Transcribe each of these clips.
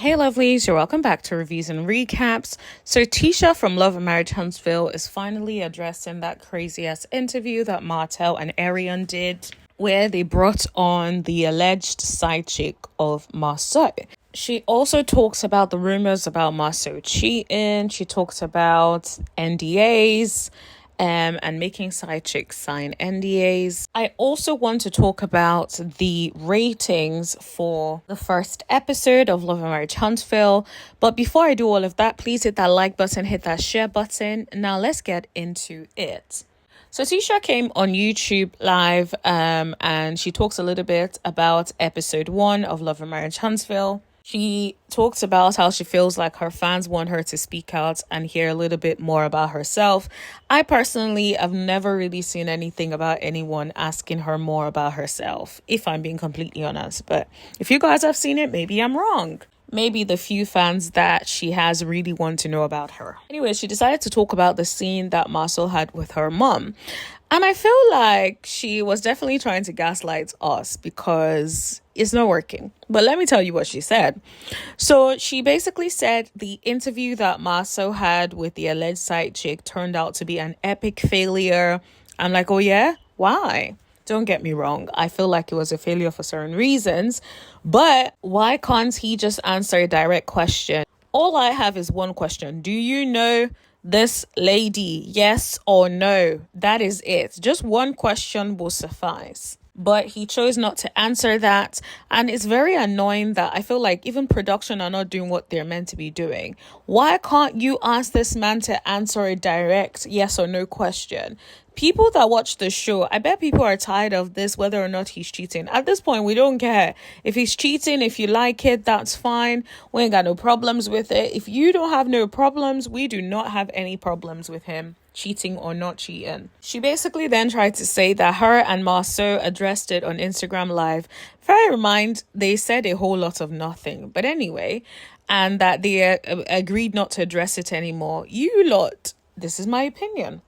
Hey lovelies, you're welcome back to Reviews and Recaps. So Tisha from Love and Marriage Huntsville is finally addressing that crazy ass interview that Martell and Arionne did, where they brought on the alleged side chick of Marceau. She also talks about the rumors about Marceau cheating. She talks about NDAs and making side chicks sign NDAs. I also want to talk about the ratings for the first episode of Love and Marriage Huntsville. But before I do all of that, please hit that like button, hit that share button. Now let's get into it. So Tisha came on YouTube live and she talks a little bit about episode 1 of Love and Marriage Huntsville. She talks about how she feels like her fans want her to speak out and hear a little bit more about herself. I personally have never really seen anything about anyone asking her more about herself, if I'm being completely honest. But if you guys have seen it, maybe I'm wrong. Maybe the few fans that she has really want to know about her. Anyway, she decided to talk about the scene that Marcel had with her mom. And I feel like she was definitely trying to gaslight us because it's not working. But let me tell you what she said. So she basically said the interview that Marcel had with the alleged side chick turned out to be an epic failure. I'm like, oh yeah? Why? Don't get me wrong. I feel like it was a failure for certain reasons. But why can't he just answer a direct question? All I have is one question. Do you know this lady? Yes or no? That is it. Just one question will suffice. But he chose not to answer that. And it's very annoying that I feel like even production are not doing what they're meant to be doing. Why can't you ask this man to answer a direct yes or no question? People that watch the show, I bet people are tired of this, whether or not he's cheating. At this point, we don't care. If he's cheating, if you like it, that's fine. We ain't got no problems with it. If you don't have no problems, we do not have any problems with him cheating or not cheating. She basically then tried to say that her and Marceau addressed it on Instagram Live. Bear in mind, they said a whole lot of nothing. But anyway, and that they agreed not to address it anymore. You lot, this is my opinion.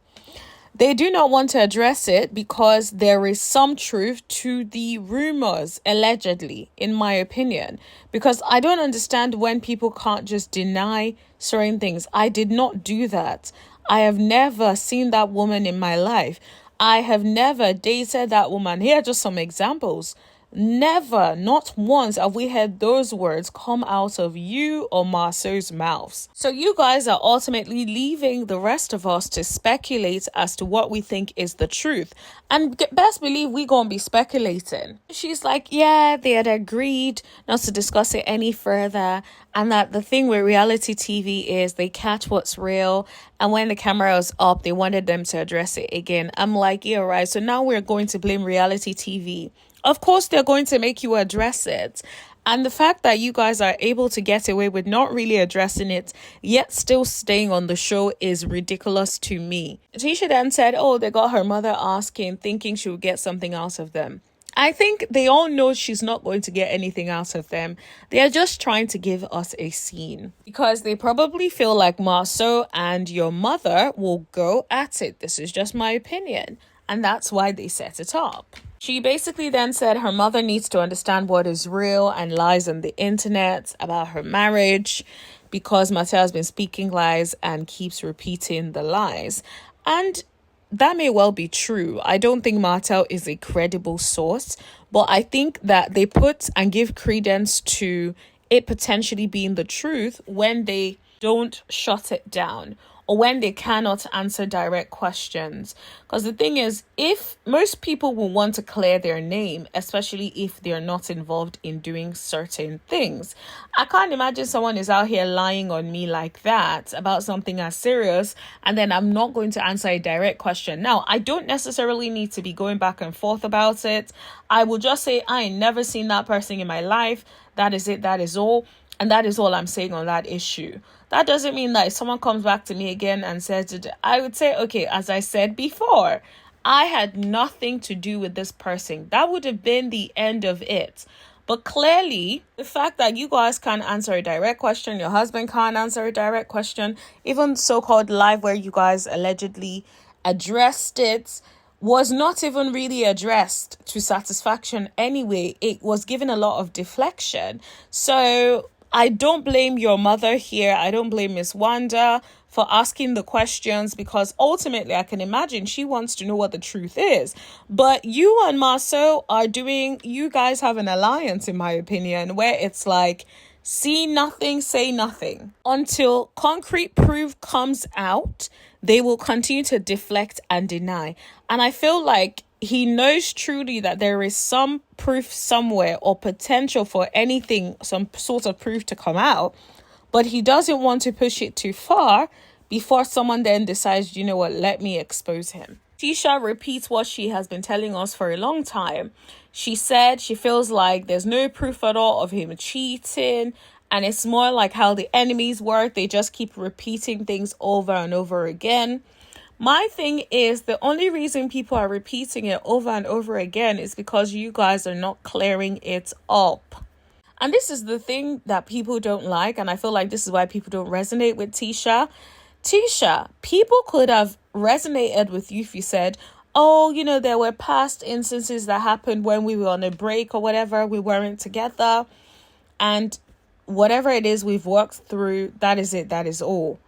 They do not want to address it because there is some truth to the rumors, allegedly, in my opinion. Because I don't understand when people can't just deny certain things. I did not do that. I have never seen that woman in my life. I have never dated that woman. Here are just some examples. Never, not once have we heard those words come out of you or Marceau's mouths. So you guys are ultimately leaving the rest of us to speculate as to what we think is the truth. And best believe we gonna be speculating. She's like, yeah, they had agreed not to discuss it any further. And that the thing with reality TV is they catch what's real. And when the camera was up, they wanted them to address it again. I'm like, yeah, right. So now we're going to blame reality TV. Of course, they're going to make you address it. And the fact that you guys are able to get away with not really addressing it, yet still staying on the show is ridiculous to me. Tisha then said, oh, they got her mother asking, thinking she would get something out of them. I think they all know she's not going to get anything out of them. They are just trying to give us a scene because they probably feel like Marceau and your mother will go at it. This is just my opinion. And that's why they set it up. She basically then said her mother needs to understand what is real and lies on the internet about her marriage because Martell has been speaking lies and keeps repeating the lies. And that may well be true. I don't think Martell is a credible source, but I think that they put and give credence to it potentially being the truth when they don't shut it down or when they cannot answer direct questions. Because the thing is, if most people will want to clear their name, especially if they're not involved in doing certain things. I can't imagine someone is out here lying on me like that about something as serious, and then I'm not going to answer a direct question. Now, I don't necessarily need to be going back and forth about it. I will just say, I ain't never seen that person in my life. That is it. That is all. And that is all I'm saying on that issue. That doesn't mean that if someone comes back to me again and says it, I would say, okay, as I said before, I had nothing to do with this person. That would have been the end of it. But clearly, the fact that you guys can't answer a direct question, your husband can't answer a direct question, even so-called live where you guys allegedly addressed it, was not even really addressed to satisfaction anyway. It was given a lot of deflection. So I don't blame your mother here. I don't blame Miss Wanda for asking the questions, because ultimately I can imagine she wants to know what the truth is. But you and Marceau you guys have an alliance, in my opinion, where it's like, see nothing, say nothing. Until concrete proof comes out, they will continue to deflect and deny. And I feel like he knows truly that there is some proof somewhere, or potential for anything, some sort of proof to come out, but he doesn't want to push it too far before someone then decides, you know what, let me expose him. Tisha repeats what she has been telling us for a long time. She said she feels like there's no proof at all of him cheating, and it's more like how the enemies work. They just keep repeating things over and over again. My thing is, the only reason people are repeating it over and over again is because you guys are not clearing it up. And this is the thing that people don't like, and I feel like this is why people don't resonate with Tisha. Tisha, people could have resonated with you if you said, oh, you know, there were past instances that happened when we were on a break or whatever, we weren't together, and whatever it is we've worked through, that is it, that is all.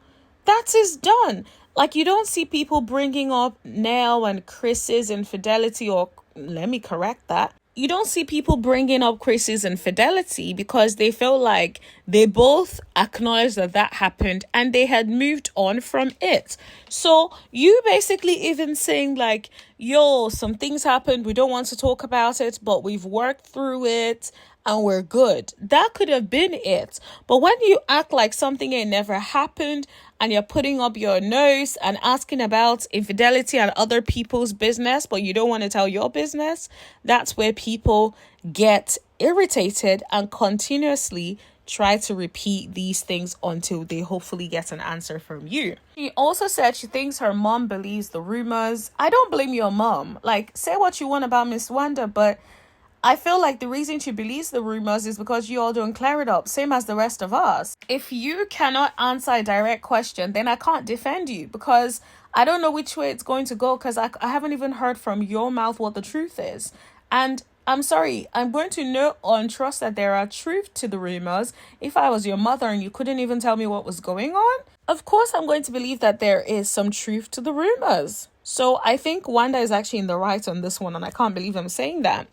That is done. Like, you don't see people bringing up Nell and Chris's infidelity, or let me correct that. You don't see people bringing up Chris's infidelity because they feel like they both acknowledged that that happened and they had moved on from it. So you basically even saying like, yo, some things happened, we don't want to talk about it, but we've worked through it and we're good. That could have been it. But when you act like something ain't never happened, and you're putting up your nose and asking about infidelity and other people's business, but you don't want to tell your business, that's where people get irritated and continuously try to repeat these things until they hopefully get an answer from you. She also said she thinks her mom believes the rumors. I don't blame your mom. Like, say what you want about Miss Wanda, but I feel like the reason she believes the rumors is because you all don't clear it up, same as the rest of us. If you cannot answer a direct question, then I can't defend you, because I don't know which way it's going to go, because I haven't even heard from your mouth what the truth is. And I'm sorry, I'm going to know and trust that there are truth to the rumors. If I was your mother and you couldn't even tell me what was going on, of course I'm going to believe that there is some truth to the rumors. So I think Wanda is actually in the right on this one, and I can't believe I'm saying that.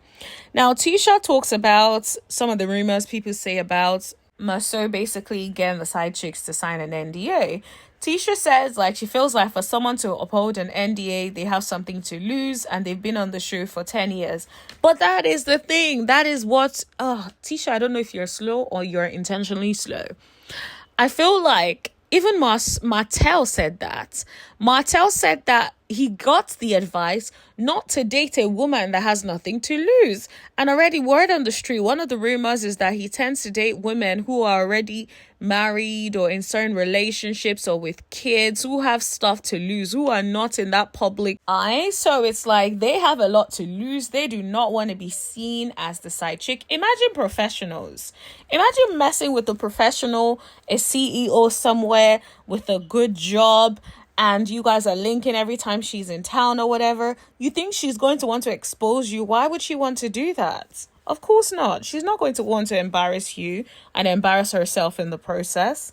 Now, Tisha talks about some of the rumors people say about Marceau basically getting the side chicks to sign an NDA. Tisha says like she feels like for someone to uphold an NDA, they have something to lose, and they've been on the show for 10 years. But that is the thing. That is what, Tisha, I don't know if you're slow or you're intentionally slow. I feel like even Martell said that. Martell said that he got the advice not to date a woman that has nothing to lose. And already word on the street, one of the rumors is that he tends to date women who are already married or in certain relationships or with kids, who have stuff to lose, who are not in that public eye. So it's like they have a lot to lose. They do not want to be seen as the side chick. Imagine professionals. Imagine messing with a professional, a CEO somewhere with a good job, and you guys are linking every time she's in town or whatever. You think she's going to want to expose you? Why would she want to do that? Of course not. She's not going to want to embarrass you and embarrass herself in the process.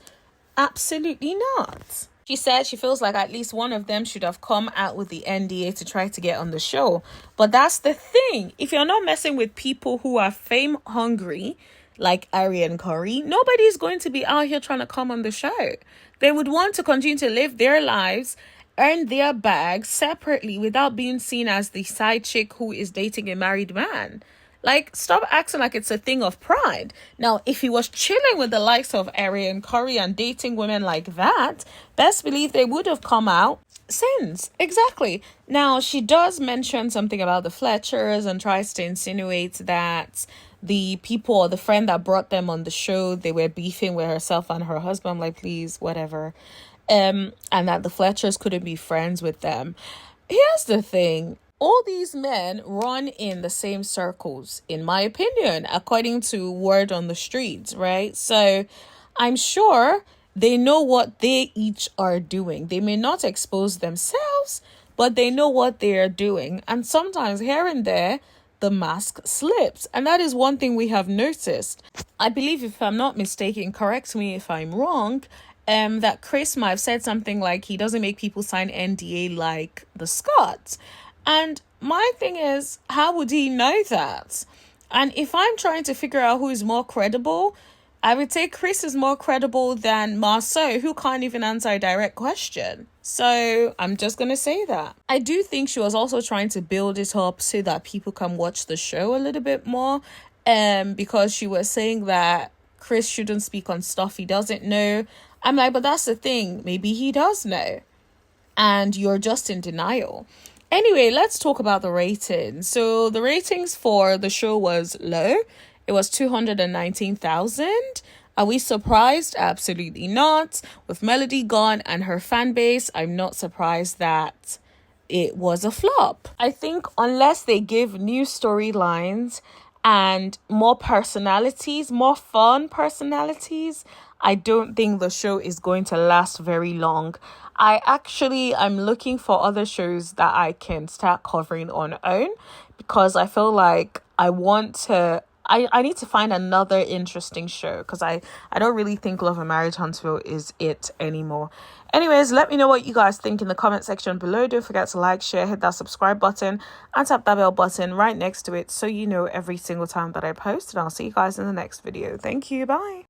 Absolutely not. She said she feels like at least one of them should have come out with the NDA to try to get on the show. But that's the thing. If you're not messing with people who are fame hungry, like Arionne Martell, nobody's going to be out here trying to come on the show. They would want to continue to live their lives, earn their bags separately without being seen as the side chick who is dating a married man. Like, stop acting like it's a thing of pride. Now, if he was chilling with the likes of Arionne Martell and dating women like that, best believe they would have come out since. Exactly. Now, she does mention something about the Fletchers and tries to insinuate that the people or the friend that brought them on the show, they were beefing with herself and her husband. I'm like, please, whatever. And that the Fletchers couldn't be friends with them. Here's the thing. All these men run in the same circles, in my opinion, according to word on the streets, right? So I'm sure they know what they each are doing. They may not expose themselves, but they know what they are doing. And sometimes here and there, the mask slipped. And that is one thing we have noticed. I believe, if I'm not mistaken, correct me if I'm wrong, that Chris might have said something like he doesn't make people sign NDA like the Scots. And my thing is, how would he know that? And if I'm trying to figure out who is more credible, I would say Chris is more credible than Marceau, who can't even answer a direct question. So I'm just going to say that. I do think she was also trying to build it up so that people can watch the show a little bit more. Because she was saying that Chris shouldn't speak on stuff he doesn't know. I'm like, but that's the thing. Maybe he does know. And you're just in denial. Anyway, let's talk about the ratings. So the ratings for the show was low. It was 219,000. Are we surprised? Absolutely not. With Melody gone and her fan base, I'm not surprised that it was a flop. I think unless they give new storylines and more personalities, more fun personalities, I don't think the show is going to last very long. I'm looking for other shows that I can start covering on own, because I feel like I need to find another interesting show, because I don't really think Love and Marriage Huntsville is it anymore. Anyways, let me know what you guys think in the comment section below. Don't forget to like, share, hit that subscribe button, and tap that bell button right next to it so you know every single time that I post. And I'll see you guys in the next video. Thank you. Bye.